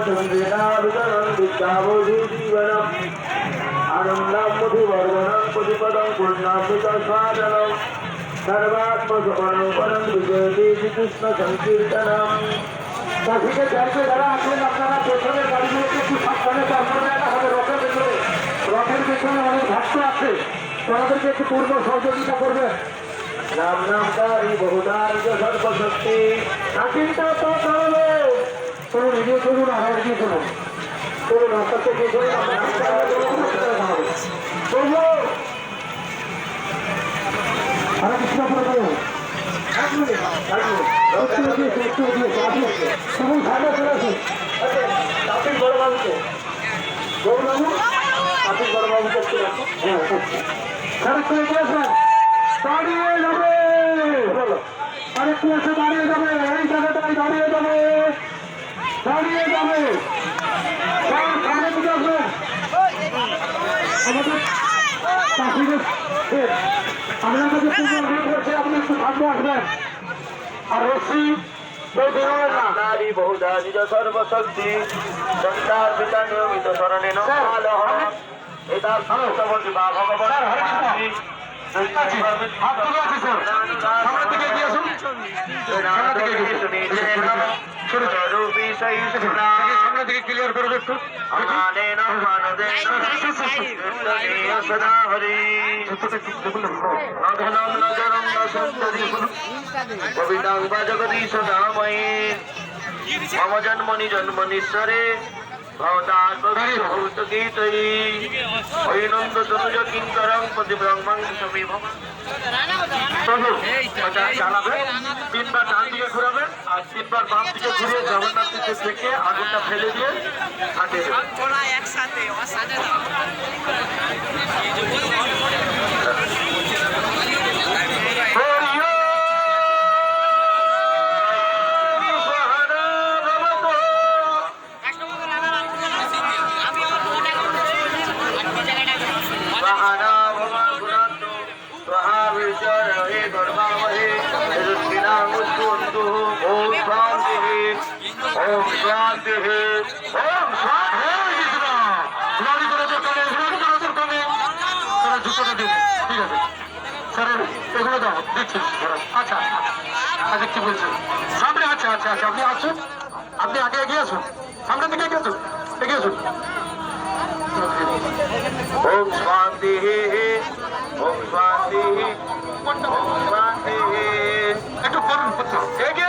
चंद्रेनाभितरं विद्यावधूजीवनम् आनन्दं मधुवर्धनं प्रतिपदं पूर्णामृतस्वादनं सर्वात्मसमर्पणं विजयते श्रीकृष्ण संकीर्तनम्। ট্রাফিকের ব্যাংকে যারা আছেন আপনারা পেছনের গাড়িগুলোকে একটু সাবধানে চালাতে হবে। রথের পেছনে অনেক ভক্ত আছে, তাদেরকে একটু পূর্ব সহযোগিতা করবেন। राम नामकारी बहुदार्य सर्वशक्ति ঠাকুরটা তো চলবে চলুন, এগিয়ে চলুন, আর এগিয়ে চলুন, চলুন রাস্তাতে এগিয়ে চলুন। আরে কৃষ্ণ প্রভু একটু দিয়েছে আপনি শুধু সামনে চলে আসুন। কাপিল বড়বাবুকে গৌরবাবু কাপিল বড়বাবুকে একটু রাখো। হ্যাঁ আরেকটু এগিয়ে আসেন, দাঁড়িয়ে যাবে, আরেকটু এসে দাঁড়িয়ে যাবে, এই জায়গাটাই দাঁড়িয়ে যাবে, দাঁড়িয়ে যাবে। সামনে দিকে আসবেন, আমাদের চাষিদের আপনার কাছে অনুরোধ করছি আপনি একটু সামনে আসবেন। আর রশ্মি नारी बहुदारी सर्वशक्ति संसार पिता नियमित शरणेन एता समस्तवती बा भगवान সামনের দিকে ক্লিয়ার করবে একটু। सदा हरि नघनं नगरं न सुन्दरी कवितांबा जगदीश नामये मम जन्मनि जन्मनीश्वरे भवतात् गीतयी ऐनन्द तनुज किंकरं प्रतिब्रह्मं समीप চালাবে, তিনবার ডান দিকে ঘুরাবে আর তিনবার বাম দিকে ঘুরিয়ে জগন্নাথ দিকে থেকে আগুনটা ফেলে দিয়ে হাঁটে একসাথে ओम शांति ओम আচ্ছা আচ্ছা কি বলছেন সামনে? আচ্ছা আচ্ছা আচ্ছা আপনি আসুন, আপনি আগে এগিয়ে আসুন, সামনের দিকে এগিয়ে আসুন, এগিয়ে আসুন। ओम शांति ओम शांति ओम शांति একটু করুন, এগিয়ে